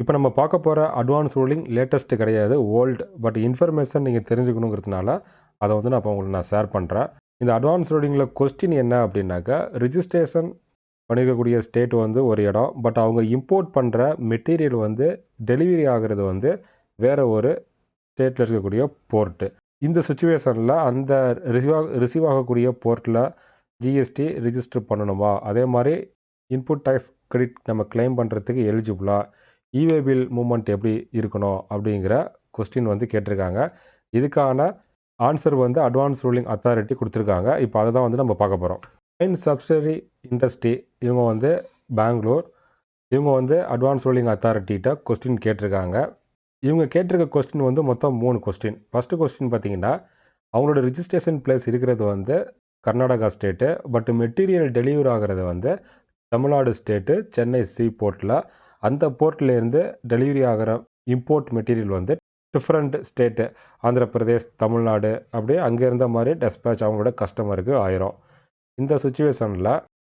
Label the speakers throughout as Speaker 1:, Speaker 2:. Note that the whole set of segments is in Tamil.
Speaker 1: இப்போ நம்ம பார்க்க போகிற அட்வான்ஸ் ரூலிங் லேட்டஸ்ட்டு கிடையாது, ஓல்டு. பட் இன்ஃபர்மேஷன் நீங்கள் தெரிஞ்சுக்கணுங்கிறதுனால அதை வந்து நான் இப்போ உங்களுக்கு ஷேர் பண்ணுறேன். இந்த அட்வான்ஸ் ரூலிங்கில் கொஸ்டின் என்ன அப்படின்னாக்கா, ரிஜிஸ்ட்ரேஷன் பண்ணிக்கக்கூடிய ஸ்டேட் வந்து ஒரு இடம், பட் அவங்க இம்போர்ட் பண்ணுற மெட்டீரியல் வந்து டெலிவரி ஆகிறது வந்து வேறு ஒரு ஸ்டேட்டில் இருக்கக்கூடிய போர்ட்டு. இந்த சுச்சுவேஷனில் அந்த ரிசீவ் ஆகக்கூடிய போர்ட்டில் ஜிஎஸ்டி ரிஜிஸ்டர் பண்ணணுமா, அதே மாதிரி இன்புட் டேக்ஸ் கிரெடிட் நம்ம கிளைம் பண்ணுறதுக்கு எலிஜிபிளா, இவே பில் மூமெண்ட் எப்படி இருக்கணும் அப்படிங்கிற கொஸ்டின் வந்து கேட்டிருக்காங்க. இதுக்கான ஆன்சர் வந்து அட்வான்ஸ் ரூலிங் அத்தாரிட்டி கொடுத்துருக்காங்க. இப்போ அதை தான் வந்து நம்ம பார்க்க போகிறோம். மெயின் சப்சிடரி இண்டஸ்ட்ரி இவங்க வந்து பெங்களூர், இவங்க வந்து அட்வான்ஸ் ரூலிங் அத்தாரிட்டிகிட்ட கொஸ்டின் கேட்டிருக்காங்க. இவங்க கேட்டிருக்க கொஸ்டின் வந்து மொத்தம் 3 கொஸ்டின். ஃபஸ்ட்டு கொஸ்டின் பார்த்திங்கன்னா, அவங்களோட ரிஜிஸ்ட்ரேஷன் பிளேஸ் இருக்கிறது வந்து Karnataka state, but material delivery ஆகிறது வந்து தமிழ்நாடு ஸ்டேட்டு சென்னை சி போர்ட்டில். அந்த போர்ட்லேருந்து டெலிவரி ஆகிற இம்போர்ட் மெட்டீரியல் வந்து டிஃப்ரெண்ட் ஸ்டேட்டு, ஆந்திர பிரதேஷ், தமிழ்நாடு, அப்படியே அங்கே இருந்த மாதிரி டெஸ்பேச் அவங்களோட கஸ்டமருக்கு ஆயிரும். இந்த சுச்சுவேஷனில்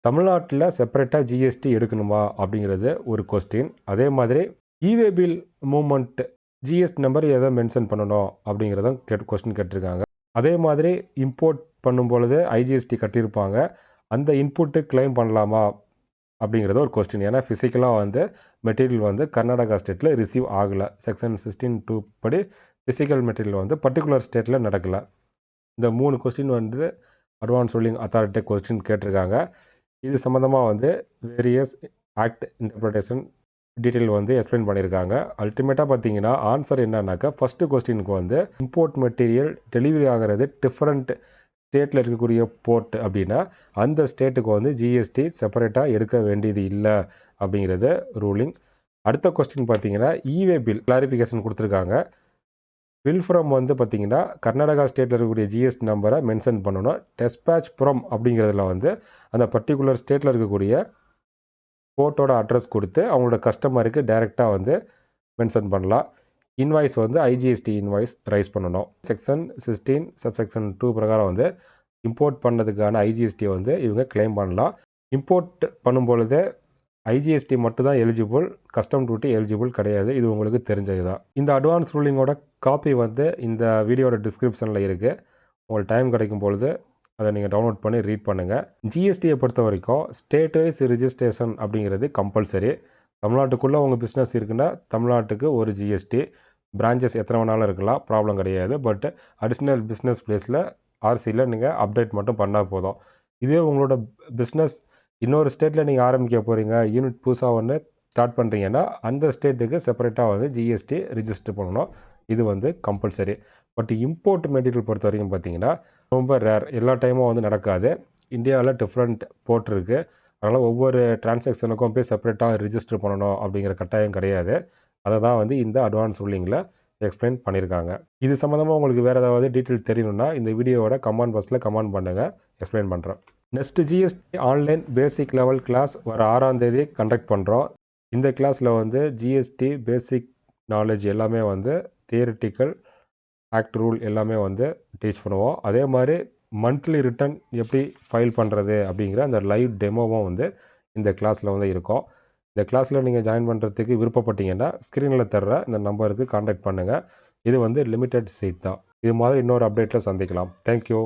Speaker 1: தமிழ்நாட்டில் செப்பரேட்டாக ஜிஎஸ்டி எடுக்கணுமா அப்படிங்கிறது ஒரு கொஸ்டின். அதே மாதிரி இவே பில் மூமெண்ட் ஜிஎஸ்டி நம்பர் எதை மென்ஷன் பண்ணணும் அப்படிங்கிறதும் கொஸ்டின் கேட்டிருக்காங்க. அதே மாதிரி இம்போர்ட் பண்ணும் பொழுது ஐஜிஎஸ்டி கட்டியிருப்பாங்க, அந்த இன்புட்டு கிளைம் பண்ணலாமா அப்படிங்கிறது ஒரு கொஸ்டின். ஏன்னா ஃபிசிக்கலாக வந்து மெட்டீரியல் வந்து கர்நாடகா ஸ்டேட்டில் ரிசீவ் ஆகலை. செக்ஷன் 16(2) படி ஃபிசிக்கல் மெட்டீரியல் வந்து பர்டிகுலர் ஸ்டேட்டில் நடக்கலை. இந்த 3 கொஸ்டின் வந்து அட்வான்ஸ் ரூலிங் அத்தாரிட்டி கொஸ்டின் கேட்டிருக்காங்க. இது சம்மந்தமாக வந்து வேரியஸ் ஆக்ட் இன்டர்பிரிட்டேஷன் டீட்டெயில் வந்து எக்ஸ்பிளைன் பண்ணியிருக்காங்க. அல்டிமேட்டாக பார்த்தீங்கன்னா ஆன்சர் என்னன்னாக்கா, ஃபஸ்ட்டு கொஸ்டினுக்கு வந்து இம்போர்ட் மெட்டீரியல் டெலிவரி ஆகிறது டிஃப்ரெண்ட் ஸ்டேட்டில் இருக்கக்கூடிய போர்ட் அப்படின்னா அந்த ஸ்டேட்டுக்கு வந்து ஜிஎஸ்டி செப்பரேட்டாக எடுக்க வேண்டியது இல்லை அப்படிங்கிறது ரூலிங். அடுத்த கொஸ்டின் பார்த்தீங்கன்னா, இவே பில் கிளாரிஃபிகேஷன் கொடுத்துருக்காங்க. பில் ஃப்ரம் வந்து பார்த்திங்கன்னா கர்நாடகா ஸ்டேட்டில் இருக்கக்கூடிய ஜிஎஸ்டி நம்பரை மென்ஷன் பண்ணணும். டெஸ்பேச் ஃப்ரம் அப்படிங்கிறதுல வந்து அந்த பர்டிகுலர் ஸ்டேட்டில் இருக்கக்கூடிய போர்ட்டோட அட்ரஸ் கொடுத்து அவங்களோட கஸ்டமருக்கு டைரெக்டாக வந்து மென்ஷன் பண்ணலாம். இன்வாய்ஸ் வந்து ஐஜிஎஸ்டி இன்வாய்ஸ் ரைஸ் பண்ணணும். செக்ஷன் 16 சப்செக்ஷன் 2 பிரகாரம் வந்து இம்போர்ட் பண்ணதுக்கான ஐஜிஎஸ்டியை வந்து இவங்க கிளைம் பண்ணலாம். இம்போர்ட் பண்ணும்பொழுது ஐஜிஎஸ்டி மட்டும் தான் எலிஜிபிள், கஸ்டம் டியூட்டி எலிஜிபிள் கிடையாது. இது உங்களுக்கு தெரிஞ்சது தான். இந்த அட்வான்ஸ் ரூலிங்கோட காப்பி வந்து இந்த வீடியோட டிஸ்கிரிப்ஷனில் இருக்குது. உங்களுக்கு டைம் கிடைக்கும் பொழுது அதை நீங்கள் டவுன்லோட் பண்ணி ரீட் பண்ணுங்கள். ஜிஎஸ்டியை பொறுத்த வரைக்கும் ஸ்டேட் வைஸ் ரிஜிஸ்ட்ரேஷன் அப்படிங்கிறது கம்பல்சரி. தமிழ்நாட்டுக்குள்ளே உங்கள் பிஸ்னஸ் இருக்குன்னா தமிழ்நாட்டுக்கு ஒரு ஜிஎஸ்டி, பிரான்ச்சஸ் எத்தனை வேணாலும் இருக்கலாம், ப்ராப்ளம் கிடையாது. பட் அடிஷ்னல் பிஸ்னஸ் பிளேஸில் ஆர்சியில் நீங்கள் அப்டேட் மட்டும் பண்ணால் போதும். இதே உங்களோட பிஸ்னஸ் இன்னொரு ஸ்டேட்டில் நீங்கள் ஆரம்பிக்க போகிறீங்க, யூனிட் புதுசாக ஒன்று ஸ்டார்ட் பண்ணுறீங்கன்னா அந்த ஸ்டேட்டுக்கு செப்பரேட்டாக வந்து ஜிஎஸ்டி ரிஜிஸ்டர் பண்ணணும். இது வந்து கம்பல்சரி. பட் இம்போர்ட் மெட்டீரியல் பொறுத்த வரைக்கும் பார்த்தீங்கன்னா ரொம்ப ரேர், எல்லா டைமும் வந்து நடக்காது. இந்தியாவில் டிஃப்ரெண்ட் போர்ட் இருக்குது, அதனால் ஒவ்வொரு டிரான்சாக்ஷனுக்கும் போய் செப்பரேட்டாக ரிஜிஸ்டர் பண்ணணும் அப்படிங்கிற கட்டாயம் கிடையாது. அதை தான் வந்து இந்த அட்வான்ஸ் ரூலிங்கில் எக்ஸ்பிளைன் பண்ணியிருக்காங்க. இது சம்மந்தமாக உங்களுக்கு வேறு ஏதாவது டீட்டெயில் தெரியணுன்னா இந்த வீடியோவோட கமெண்ட் பாக்ஸில் கமெண்ட் பண்ணுங்கள், எக்ஸ்பிளைன் பண்ணுறேன். Next GST online basic level class வர 6ஆம் தேதி கண்டக்ட் பண்ணுறோம். இந்த கிளாஸில் வந்து ஜிஎஸ்டி பேசிக் நாலேஜ் எல்லாமே வந்து தியரிட்டிக்கல் ஆக்ட் ரூல் எல்லாமே வந்து டீச் பண்ணுவோம். அதே மாதிரி மந்த்லி ரிட்டர்ன் எப்படி ஃபைல் பண்ணுறது அப்படிங்கிற அந்த லைவ் டெமோவும் வந்து இந்த கிளாஸில் வந்து இருக்கும். இந்த கிளாஸில் நீங்கள் ஜாயின் பண்ணுறதுக்கு விருப்பப்பட்டீங்கன்னா ஸ்க்ரீனில் தர்ற இந்த நம்பருக்கு கான்டாக்ட் பண்ணுங்கள். இது வந்து லிமிட்டட் சீட் தான். இது மாதிரி இன்னொரு அப்டேட்டில் சந்திக்கலாம். தேங்க்யூ.